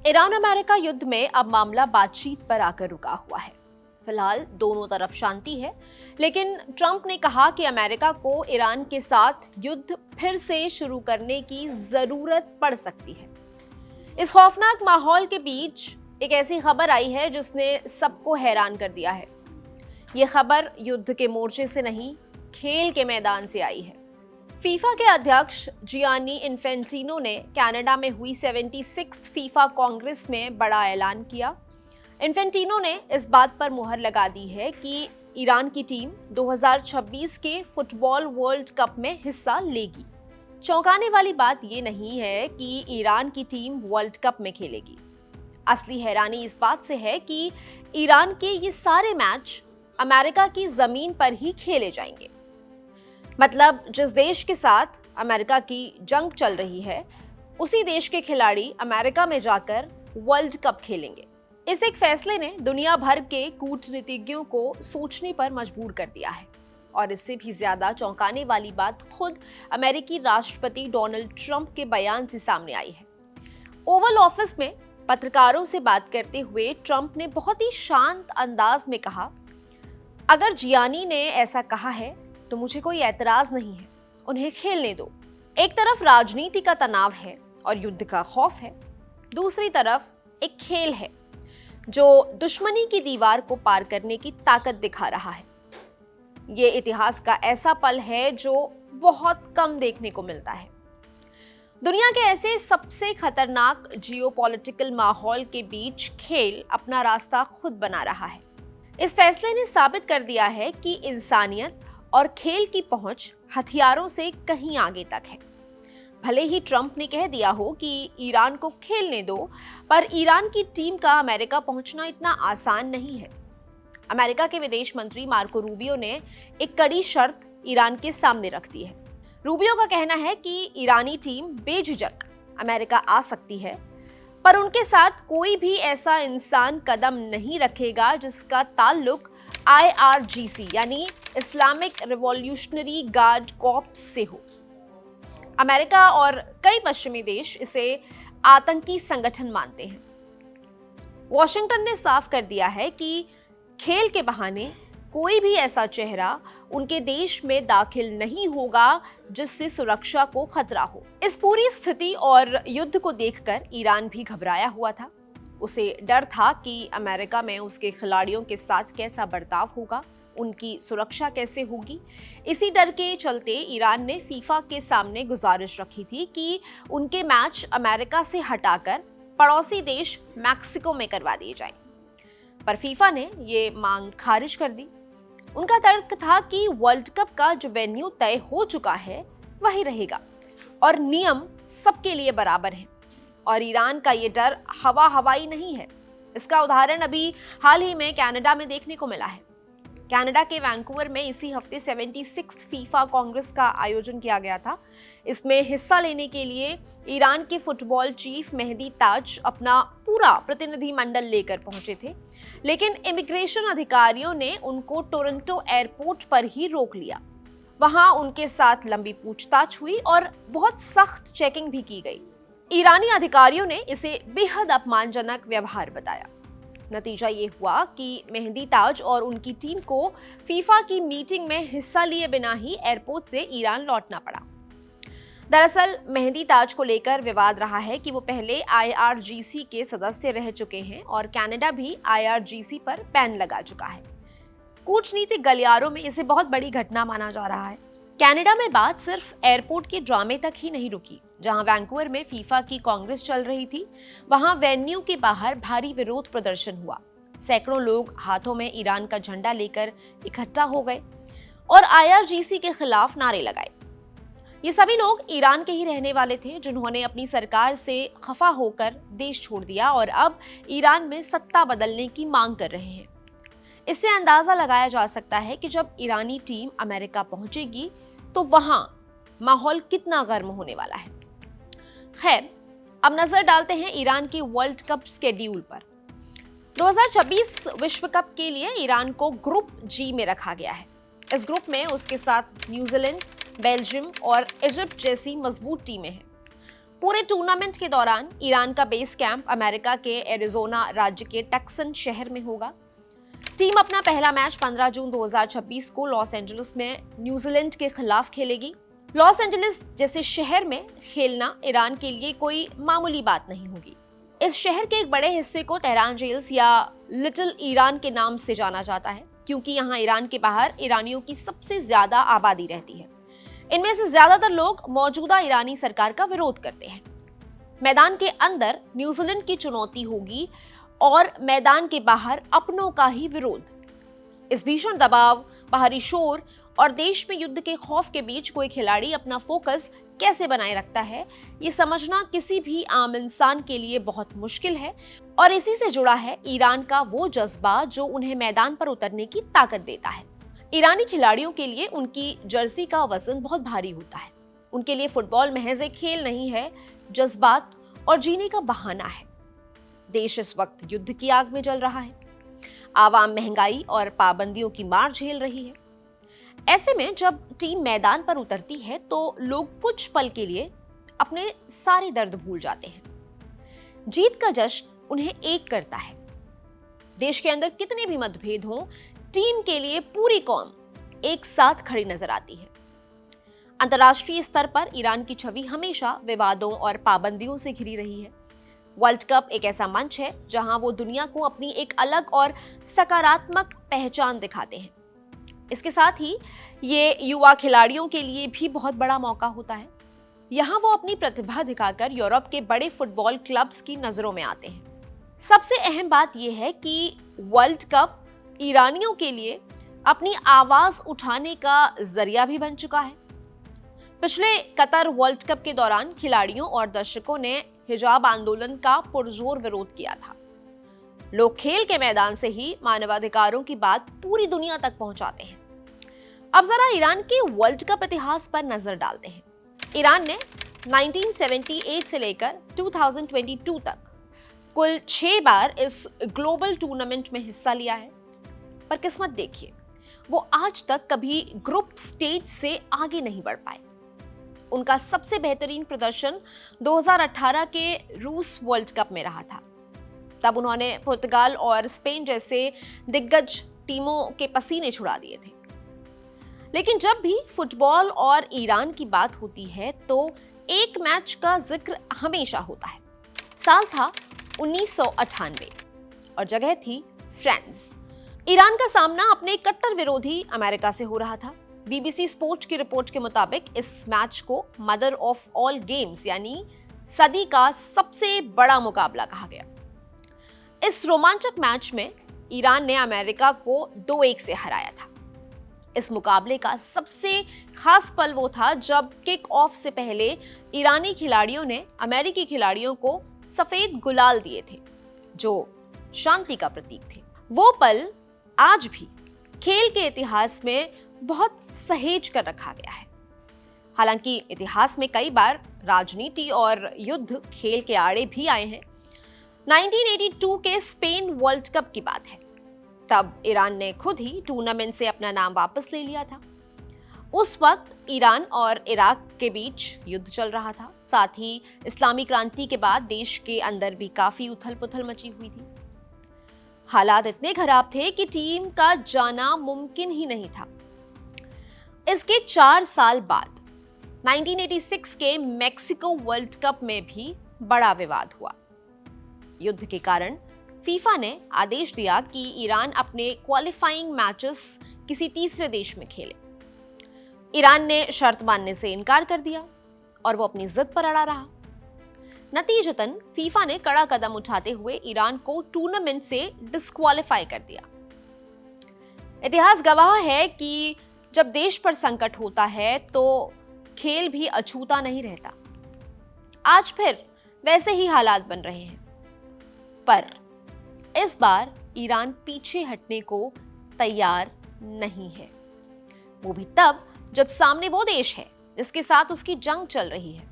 Iran America युद्ध में अब मामला बातचीत पर आकर रुका हुआ है। फिलहाल दोनों तरफ शांति है, लेकिन ट्रंप ने कहा कि अमेरिका को ईरान के साथ युद्ध फिर से शुरू करने की जरूरत पड़ सकती है। इस खौफनाक माहौल के बीच एक ऐसी खबर आई है जिसने सबको हैरान कर दिया है। ये खबर युद्ध के मोर्चे से नहीं, खेल के मैदान से आई है। फीफा के अध्यक्ष जियानी इन्फेंटिनो ने कनाडा में हुई 76th फीफा कांग्रेस में बड़ा ऐलान किया। इन्फेंटिनो ने इस बात पर मुहर लगा दी है कि ईरान की टीम 2026 के फुटबॉल वर्ल्ड कप में हिस्सा लेगी। चौंकाने वाली बात ये नहीं है कि ईरान की टीम वर्ल्ड कप में खेलेगी। असली हैरानी इस बात से है कि ईरान के ये सारे मैच अमेरिका की जमीन पर ही खेले जाएंगे। मतलब जिस देश के साथ अमेरिका की जंग चल रही है, उसी देश के खिलाड़ी अमेरिका में जाकर वर्ल्ड कप खेलेंगे। इस एक फैसले ने दुनिया भर के कूटनीतिज्ञों को सोचने पर मजबूर कर दिया है। और इससे भी ज्यादा चौंकाने वाली बात खुद अमेरिकी राष्ट्रपति डोनाल्ड ट्रंप के बयान से सामने आई है। ओवल ऑफिस में पत्रकारों से बात करते हुए ट्रंप ने बहुत ही शांत अंदाज में कहा, अगर जियानी ने ऐसा कहा है तो मुझे कोई एतराज नहीं है, उन्हें खेलने दो। एक तरफ राजनीति का तनाव है और युद्ध का खौफ है, दूसरी तरफ एक खेल है जो दुश्मनी की दीवार को पार करने की ताकत दिखा रहा है। ये इतिहास का ऐसा पल है जो बहुत कम देखने को मिलता है। दुनिया के ऐसे सबसे खतरनाक जियोपॉलिटिकल माहौल के बीच खेल अपना रास्ता खुद बना रहा है। इस फैसले ने साबित कर दिया है कि इंसानियत और खेल की पहुंच हथियारों से कहीं आगे तक है। भले ही ट्रंप ने कह दिया हो कि ईरान को खेलने दो, पर ईरान की टीम का अमेरिका पहुंचना इतना आसान नहीं है। अमेरिका के विदेश मंत्री मार्को रूबियो ने एक कड़ी शर्त ईरान के सामने रख दी है। रूबियो का कहना है कि ईरानी टीम बेझिझक अमेरिका आ सकती है, पर उनके साथ कोई भी ऐसा इंसान कदम नहीं रखेगा जिसका ताल्लुक IRGC यानी इस्लामिक रिवॉल्यूशनरी गार्ड कॉर्प्स से हो। अमेरिका और कई पश्चिमी देश इसे आतंकी संगठन मानते हैं। वॉशिंगटन ने साफ कर दिया है कि खेल के बहाने कोई भी ऐसा चेहरा उनके देश में दाखिल नहीं होगा जिससे सुरक्षा को खतरा हो। इस पूरी स्थिति और युद्ध को देखकर ईरान भी घबराया हुआ था। उसे डर था कि अमेरिका में उसके खिलाड़ियों के साथ कैसा बर्ताव होगा, उनकी सुरक्षा कैसे होगी। इसी डर के चलते ईरान ने फीफा के सामने गुजारिश रखी थी कि उनके मैच अमेरिका से हटाकर पड़ोसी देश मैक्सिको में करवा दिए जाएं। पर फीफा ने ये मांग खारिज कर दी। उनका तर्क था कि वर्ल्ड कप का जो वेन्यू तय हो चुका है वही रहेगा और नियम सबके लिए बराबर है। और ईरान का ये डर हवाई नहीं है। इसका उदाहरण अभी हाल ही में कनाडा में देखने को मिला है। कनाडा के वैंकूवर में इसी हफ्ते 76th फीफा कांग्रेस का आयोजन किया गया था। इसमें हिस्सा लेने के लिए ईरान के फुटबॉल चीफ मेहदी ताज अपना पूरा प्रतिनिधिमंडल लेकर पहुंचे थे, लेकिन इमिग्रेशन अधिकारियों ने उनको टोरंटो एयरपोर्ट पर ही रोक लिया। वहां उनके साथ लंबी पूछताछ हुई और बहुत सख्त चेकिंग भी की गई। ईरानी अधिकारियों ने इसे बेहद अपमानजनक व्यवहार बताया। नतीजा ये हुआ कि मेहदी ताज और उनकी टीम को फीफा की मीटिंग में हिस्सा लिए बिना ही एयरपोर्ट से ईरान लौटना पड़ा। दरअसल मेहदी ताज को लेकर विवाद रहा है कि वो पहले IRGC के सदस्य रह चुके हैं और कनाडा भी IRGC पर बैन लगा चुका है। कूटनीतिक गलियारों में इसे बहुत बड़ी घटना माना जा रहा है। कनाडा में बात सिर्फ एयरपोर्ट के ड्रामे तक ही नहीं रुकी। जहां वैंकूवर में फीफा की कांग्रेस चल रही थी, वहां वेन्यू के बाहर भारी विरोध प्रदर्शन हुआ। सैकड़ों लोग हाथों में ईरान का झंडा लेकर इकट्ठा हो गए और IRGC के खिलाफ नारे लगाए। ये सभी लोग ईरान के ही रहने वाले थे जिन्होंने अपनी सरकार से खफा होकर देश छोड़ दिया और अब ईरान में सत्ता बदलने की मांग कर रहे हैं। इससे अंदाजा लगाया जा सकता है कि जब ईरानी टीम अमेरिका पहुंचेगी तो वहां माहौल कितना गर्म होने वाला है। खैर, अब नजर डालते हैं ईरान के वर्ल्ड कप स्केड्यूल पर। 2026 विश्व कप के लिए ईरान को ग्रुप G में रखा गया है। इस ग्रुप में उसके साथ न्यूजीलैंड, बेल्जियम और इजिप्ट जैसी मजबूत टीमें हैं। पूरे टूर्नामेंट के दौरान ईरान का बेस कैंप अमेरिका के एरिजोना राज्य के टक्सन शहर में होगा। टीम अपना पहला मैच 15 जून 2026 को लॉस एंजलिस में न्यूजीलैंड के खिलाफ खेलेगी। लॉस एंजलिस जैसे शहर में खेलना ईरान के लिए कोई मामूली बात नहीं होगी। इस शहर के एक बड़े हिस्से को तेहरान जेल्स या लिटिल ईरान के नाम से जाना जाता है, क्योंकि यहाँ ईरान के बाहर ईरानियों की सबसे ज्यादा आबादी रहती है। इनमें से ज्यादातर लोग मौजूदा ईरानी सरकार का विरोध करते हैं। मैदान के अंदर न्यूजीलैंड की चुनौती होगी और मैदान के बाहर अपनों का ही विरोध। इस भीषण दबाव, बाहरी शोर और देश में युद्ध के खौफ के बीच कोई खिलाड़ी अपना फोकस कैसे बनाए रखता है, ये समझना किसी भी आम इंसान के लिए बहुत मुश्किल है। और इसी से जुड़ा है ईरान का वो जज्बा जो उन्हें मैदान पर उतरने की ताकत देता है। ईरानी खिलाड़ियों के लिए उनकी जर्सी का वजन बहुत भारी होता है। उनके लिए फुटबॉल महज एक खेल नहीं है, जज्बात और जीने का बहाना है। देश इस वक्त युद्ध की आग में जल रहा है। आवाम महंगाई और पाबंदियों की मार झेल रही है। ऐसे में जब टीम मैदान पर उतरती है तो लोग कुछ पल के लिए अपने सारे दर्द भूल जाते हैं। जीत का जश्न उन्हें एक करता है। देश के अंदर कितने भी मतभेद हों, टीम के लिए पूरी कौम एक साथ खड़ी नजर आती है। अंतर्राष्ट्रीय स्तर पर ईरान की छवि हमेशा विवादों और पाबंदियों से घिरी रही है। वर्ल्ड कप एक ऐसा मंच है जहां वो दुनिया को अपनी एक अलग और सकारात्मक पहचान दिखाते हैं। इसके साथ ही ये युवा खिलाड़ियों के लिए भी बहुत बड़ा मौका होता है। यहाँ वो अपनी प्रतिभा दिखाकर यूरोप के बड़े फुटबॉल क्लब्स की नजरों में आते हैं। सबसे अहम बात यह है कि वर्ल्ड कप ईरानियों के लिए अपनी आवाज उठाने का जरिया भी बन चुका है। पिछले कतर वर्ल्ड कप के दौरान खिलाड़ियों और दर्शकों ने हिजाब आंदोलन का पुरजोर विरोध किया था। लोग खेल के मैदान से ही मानवाधिकारों की बात पूरी दुनिया तक पहुंचाते हैं। अब जरा ईरान के वर्ल्ड कप इतिहास पर नजर डालते हैं। ईरान ने 1978 से लेकर 2022 तक कुल 6 बार इस ग्लोबल टूर्नामेंट में हिस्सा लिया है। पर किस्मत देखिए, वो आज तक कभी ग्रुप स्टेज से आगे नहीं बढ़ पाए। उनका सबसे बेहतरीन प्रदर्शन 2018 के रूस वर्ल्ड कप में रहा था। तब उन्होंने पुर्तगाल और स्पेन जैसे दिग्गज टीमों के पसीने छुड़ा दिए थे। लेकिन जब भी फुटबॉल और ईरान की बात होती है तो एक मैच का जिक्र हमेशा होता है। साल था 1998 और जगह थी फ्रांस। ईरान का सामना अपने कट्टर विरोधी अमेरिका से हो रहा था। बीबीसी स्पोर्ट्स की रिपोर्ट के मुताबिक इस मैच को मदर ऑफ ऑल गेम्स यानी सदी का सबसे बड़ा मुकाबला कहा गया। इस रोमांचक मैच में ईरान ने अमेरिका को 2-1 से हराया था। इस मुकाबले का सबसे खास पल वो था जब किक ऑफ से पहले ईरानी खिलाड़ियों ने अमेरिकी खिलाड़ियों को सफेद गुलाल दिए थे, जो शांति का प्रतीक थे। वो पल आज भी खेल के इतिहास में बहुत सहेज कर रखा गया है। हालांकि इतिहास में कई बार राजनीति और युद्ध खेल के आड़े भी आए हैं। 1982 के स्पेन वर्ल्ड कप की बात है। तब ईरान ने खुद ही टूर्नामेंट से अपना नाम वापस ले लिया था। उस वक्त ईरान और इराक के बीच युद्ध चल रहा था। साथ ही इस्लामी क्रांति के बाद देश के अंदर भी काफी उथल-पुथल मची हुई थी। हालात इतने खराब थे कि टीम का जाना मुमकिन ही नहीं था। इसके 4 साल बाद 1986 के मैक्सिको वर्ल्ड कप में भी बड़ा विवाद हुआ। युद्ध के कारण फीफा ने आदेश दिया कि ईरान अपने क्वालिफाइंग मैचेस किसी तीसरे देश में खेले। ईरान ने शर्त मानने से इनकार कर दिया और वो अपनी जिद पर अड़ा रहा। नतीजतन फीफा ने कड़ा कदम उठाते हुए ईरान को टूर्नामेंट से डिस्क्वालीफाई कर दिया। इतिहास गवाह है कि जब देश पर संकट होता है तो खेल भी अछूता नहीं रहता। आज फिर वैसे ही हालात बन रहे हैं, पर इस बार ईरान पीछे हटने को तैयार नहीं है। वो भी तब जब सामने वो देश है जिसके साथ उसकी जंग चल रही है।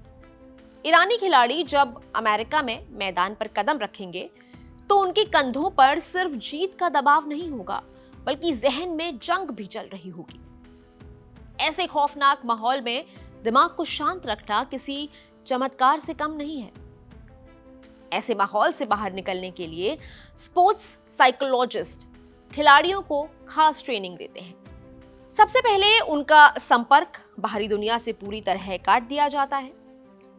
ईरानी खिलाड़ी जब अमेरिका में मैदान पर कदम रखेंगे तो उनके कंधों पर सिर्फ जीत का दबाव नहीं होगा, बल्कि जहन में जंग भी चल रही होगी। ऐसे खौफनाक माहौल में दिमाग को शांत रखना किसी चमत्कार से कम नहीं है। ऐसे माहौल से बाहर निकलने के लिए स्पोर्ट्स साइकोलॉजिस्ट खिलाड़ियों को खास ट्रेनिंग देते हैं। सबसे पहले उनका संपर्क बाहरी दुनिया से पूरी तरह काट दिया जाता है।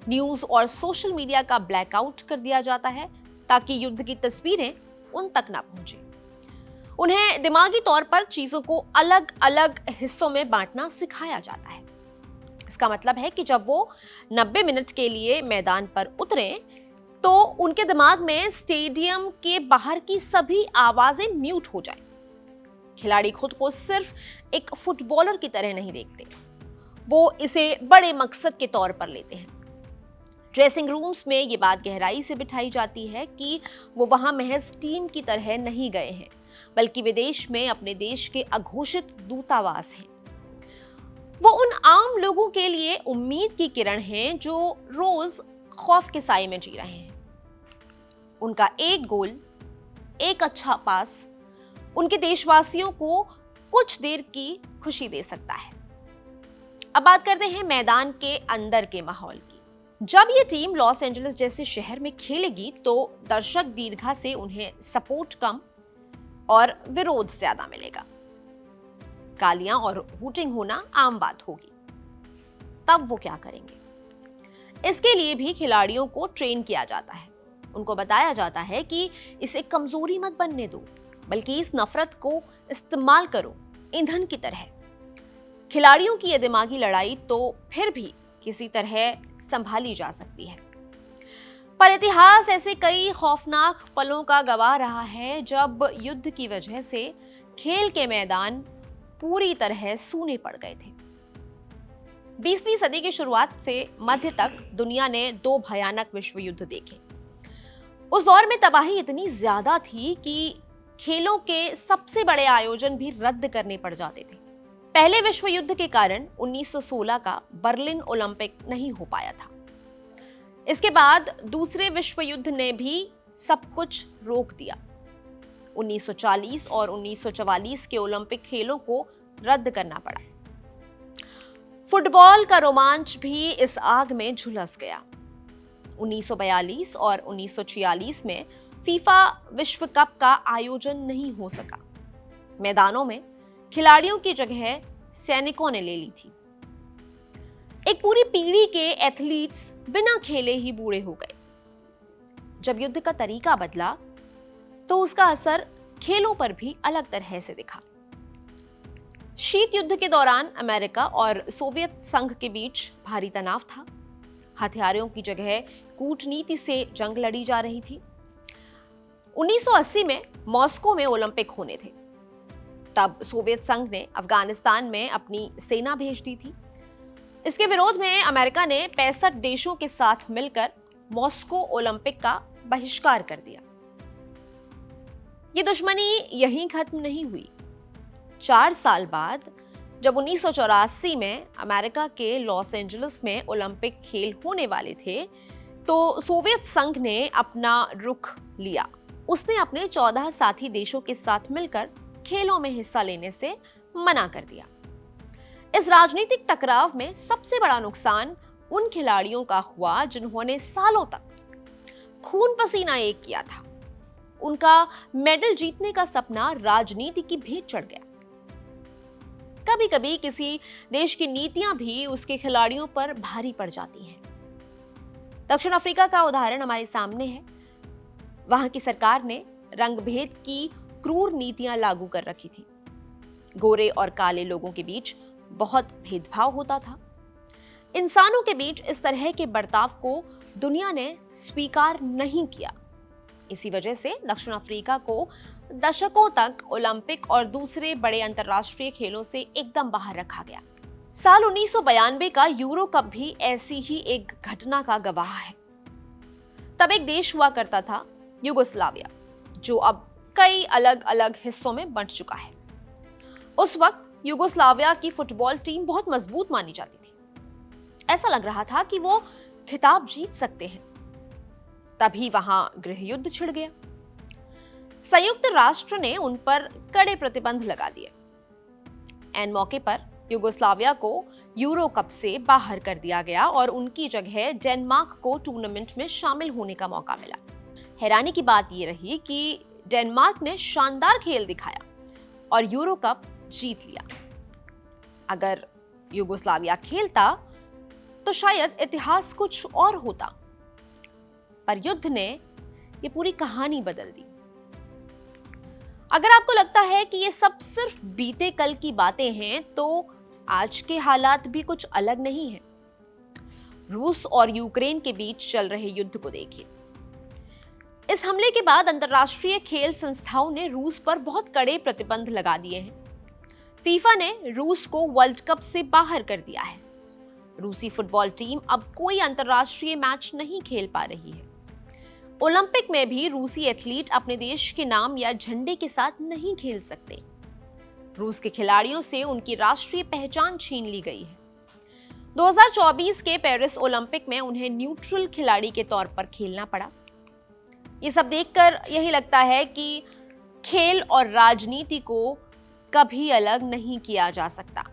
न्यूज़ और सोशल मीडिया का ब्लैकआउट कर दिया जाता है ताकि युद्ध की तस्वीरें उन तक ना पहुंचे। उन्हें दिमागी तौर पर चीजों को अलग अलग हिस्सों में बांटना सिखाया जाता है। इसका मतलब है कि जब वो 90 मिनट के लिए मैदान पर उतरें तो उनके दिमाग में स्टेडियम के बाहर की सभी आवाजें म्यूट हो जाएं। खिलाड़ी खुद को सिर्फ एक फुटबॉलर की तरह नहीं देखते, वो इसे बड़े मकसद के तौर पर लेते हैं। ड्रेसिंग रूम्स में ये बात गहराई से बिठाई जाती है कि वो वहां महज टीम की तरह नहीं गए हैं, बल्कि विदेश में अपने देश के अघोषित दूतावास हैं। वो उन आम लोगों के लिए उम्मीद की किरण हैं जो रोज खौफ के साए में जी रहे हैं। उनका एक गोल, एक अच्छा पास उनके देशवासियों को कुछ देर की खुशी दे सकता है। अब बात करते हैं मैदान के अंदर के माहौल की। जब ये टीम लॉस एंजलिस जैसे शहर में खेलेगी तो दर्शक दीर्घा से उन्हें सपोर्ट कम और विरोध ज्यादा मिलेगा। गालियां और हूटिंग होना आम बात होगी। तब वो क्या करेंगे? इसके लिए भी खिलाड़ियों को ट्रेन किया जाता है। उनको बताया जाता है कि इसे कमजोरी मत बनने दो, बल्कि इस नफरत को इस्तेमाल करो ईंधन की तरह। खिलाड़ियों की यह दिमागी लड़ाई तो फिर भी किसी तरह संभाली जा सकती है, पर इतिहास ऐसे कई खौफनाक पलों का गवाह रहा है जब युद्ध की वजह से खेल के मैदान पूरी तरह सूने पड़ गए थे। 20वीं सदी की शुरुआत से मध्य तक दुनिया ने 2 भयानक विश्व युद्ध देखे। उस दौर में तबाही इतनी ज्यादा थी कि खेलों के सबसे बड़े आयोजन भी रद्द करने पड़ जाते थे। पहले विश्व युद्ध के कारण 1916 का बर्लिन ओलंपिक नहीं हो पाया था। इसके बाद दूसरे विश्व युद्ध ने भी सब कुछ रोक दिया। 1940 और 1944 के ओलंपिक खेलों को रद्द करना पड़ा। फुटबॉल का रोमांच भी इस आग में झुलस गया। 1942 और 1946 में फीफा विश्व कप का आयोजन नहीं हो सका। मैदानों में खिलाड़ियों की जगह सैनिकों ने ले ली थी। एक पूरी पीढ़ी के एथलीट्स बिना खेले ही बूढ़े हो गए। जब युद्ध का तरीका बदला तो उसका असर खेलों पर भी अलग तरह से दिखा। शीत युद्ध के दौरान अमेरिका और सोवियत संघ के बीच भारी तनाव था। हथियारों की जगह कूटनीति से जंग लड़ी जा रही थी। 1980 में मॉस्को में ओलंपिक होने थे। तब सोवियत संघ ने अफगानिस्तान में अपनी सेना भेज दी थी। इसके विरोध में अमेरिका ने 65 देशों के साथ मिलकर मॉस्को ओलंपिक का बहिष्कार कर दिया। ये दुश्मनी यहीं खत्म नहीं हुई। 4 साल बाद जब 1984 में अमेरिका के लॉस एंजलिस में ओलंपिक खेल होने वाले थे तो सोवियत संघ ने अपना रुख लिया। उसने अपने 14 साथी देशों के साथ मिलकर खेलों में हिस्सा लेने से मना कर दिया। इस राजनीतिक टकराव में सबसे बड़ा नुकसान उन खिलाड़ियों का हुआ जिन्होंने सालों तक खून पसीना एक किया था। उनका मेडल जीतने का सपना राजनीति की भेंट चढ़ गया। कभी कभी किसी देश की नीतियां भी उसके खिलाड़ियों पर भारी पड़ जाती हैं। दक्षिण अफ्रीका का उदाहरण हमारे सामने है। वहां की सरकार ने रंगभेद की क्रूर नीतियां लागू कर रखी थी। गोरे और काले लोगों के बीच बहुत भेदभाव होता था। इंसानों के बीच इस तरह के बर्ताव को दुनिया ने स्वीकार नहीं किया। इसी वजह से दक्षिण अफ्रीका को दशकों तक ओलंपिक और दूसरे बड़े अंतर्राष्ट्रीय खेलों से एकदम बाहर रखा गया। साल 1992 का यूरो कप भी ऐसी ही एक घटना का गवाह है। तब एक देश हुआ करता था युगोस्लाविया, जो अब कई अलग अलग हिस्सों में बंट चुका है। उस वक्त युगोस्लाविया की फुटबॉल टीम बहुत मजबूत मानी जाती थी। ऐसा लग रहा था कि वो खिताब जीत सकते हैं। तभी वहां गृह युद्ध छिड़ गया। संयुक्त राष्ट्र ने उन पर कड़े प्रतिबंध लगा दिए। ऐन मौके पर युगोस्लाविया को यूरो कप से बाहर कर दिया गया और उनकी जगह डेनमार्क को टूर्नामेंट में शामिल होने का मौका मिला। हैरानी की बात यह रही कि डेनमार्क ने शानदार खेल दिखाया और यूरो कप जीत लिया। अगर युगोस्लाविया खेलता तो शायद इतिहास कुछ और होता, पर युद्ध ने ये पूरी कहानी बदल दी। अगर आपको लगता है कि ये सब सिर्फ बीते कल की बातें हैं, तो आज के हालात भी कुछ अलग नहीं है। रूस और यूक्रेन के बीच चल रहे युद्ध को देखिए। इस हमले के बाद अंतर्राष्ट्रीय खेल संस्थाओं ने रूस पर बहुत कड़े प्रतिबंध लगा दिए हैं। फीफा ने रूस को वर्ल्ड कप से बाहर कर दिया है। रूसी फुटबॉल टीम अब कोई अंतर्राष्ट्रीय मैच नहीं खेल पा रही है। ओलंपिक में भी रूसी एथलीट अपने देश के नाम या झंडे के साथ नहीं खेल सकते। रूस के खिलाड़ियों से उनकी राष्ट्रीय पहचान छीन ली गई है। 2024 के पेरिस ओलंपिक में उन्हें न्यूट्रल खिलाड़ी के तौर पर खेलना पड़ा। ये सब देखकर यही लगता है कि खेल और राजनीति को कभी अलग नहीं किया जा सकता।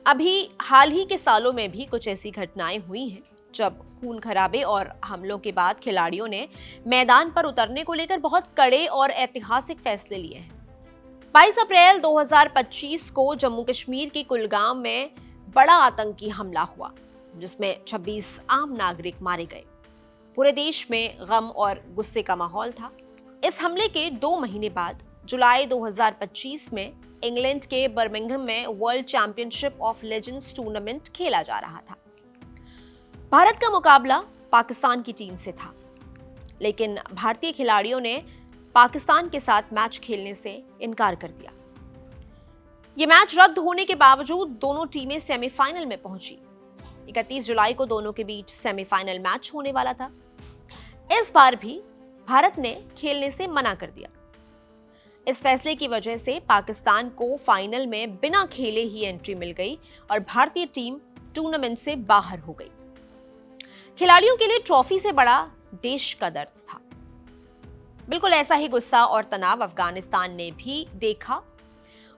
अभी हाल ही के सालों में भी कुछ ऐसी घटनाएं हुई हैं जब खून खराबे और हमलों के बाद खिलाड़ियों ने मैदान पर उतरने को लेकर बहुत कड़े और ऐतिहासिक फैसले लिए हैं। 22 अप्रैल 2025 को जम्मू कश्मीर के कुलगाम में बड़ा आतंकी हमला हुआ, जिसमें 26 आम नागरिक मारे गए। पूरे देश में गम और गुस्से का माहौल था। इस हमले के 2 महीने बाद जुलाई 2025 में इंग्लैंड के बर्मिंघम में world championship of legends tournament खेला जा रहा था। भारत का मुकाबला पाकिस्तान की टीम से था, लेकिन भारतीय खिलाड़ियों ने पाकिस्तान के साथ मैच खेलने से इनकार कर दिया। ये मैच रद्द होने के बावजूद दोनों टीमें सेमीफाइनल में पहुंची। 31 जुलाई को दोनों के बीच सेमीफाइनल मैच होने वाला था। इस बार भी भारत ने खेलने से मना कर दिया। इस फैसले की वजह से पाकिस्तान को फाइनल में बिना खेले ही एंट्री मिल गई और भारतीय टीम टूर्नामेंट से बाहर हो गई। खिलाड़ियों के लिए ट्रॉफी से बड़ा देश का दर्द था। बिल्कुल ऐसा ही गुस्सा और तनाव अफगानिस्तान ने भी देखा।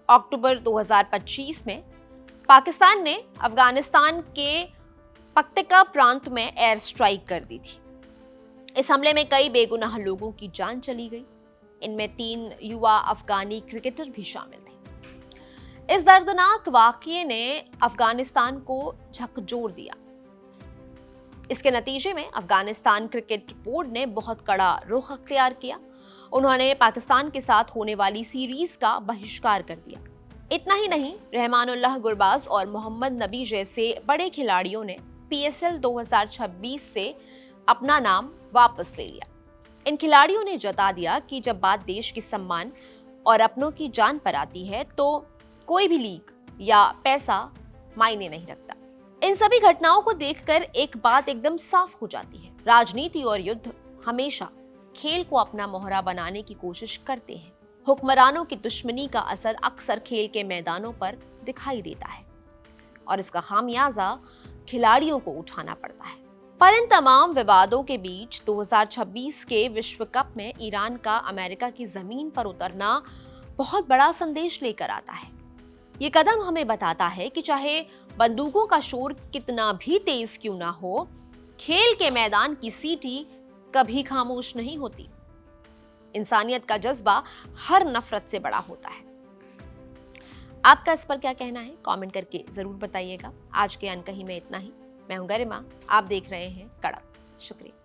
अक्टूबर 2025 में पाकिस्तान ने अफगानिस्तान के पक्तिका प्रांत में एयर स्ट्राइक कर दी थी। इस हमले में कई बेगुनाह लोगों की जान चली गई। इनमें 3 युवा अफगानी क्रिकेटर भी शामिल थे। इस दर्दनाक वाकये ने अफगानिस्तान को झकझोर दिया। इसके नतीजे में अफगानिस्तान क्रिकेट बोर्ड ने बहुत कड़ा रुख अख्तियार किया। उन्होंने पाकिस्तान के साथ होने वाली सीरीज का बहिष्कार कर दिया। इतना ही नहीं, रहमानुल्लाह गुरबाज और मोहम्मद नबी जैसे बड़े खिलाड़ियों ने PSL 2026 से अपना नाम वापस ले लिया। इन खिलाड़ियों ने जता दिया कि जब बात देश के सम्मान और अपनों की जान पर आती है तो कोई भी लीग या पैसा मायने नहीं रखता। इन सभी घटनाओं को देखकर एक बात एकदम साफ हो जाती है। राजनीति और युद्ध हमेशा खेल को अपना मोहरा बनाने की कोशिश करते हैं। हुक्मरानों की दुश्मनी का असर अक्सर खेल के मैदानों पर दिखाई देता है और इसका खामियाजा खिलाड़ियों को उठाना पड़ता है। पर इन तमाम विवादों के बीच 2026 के विश्व कप में ईरान का अमेरिका की जमीन पर उतरना बहुत बड़ा संदेश लेकर आता है। ये कदम हमें बताता है कि चाहे बंदूकों का शोर कितना भी तेज क्यों ना हो, खेल के मैदान की सीटी कभी खामोश नहीं होती। इंसानियत का जज्बा हर नफरत से बड़ा होता है। आपका इस पर क्या कहना है? कमेंट करके जरूर बताइएगा। आज के अनकही में इतना ही। मैं हूं गरिमा, आप देख रहे हैं कड़क। शुक्रिया।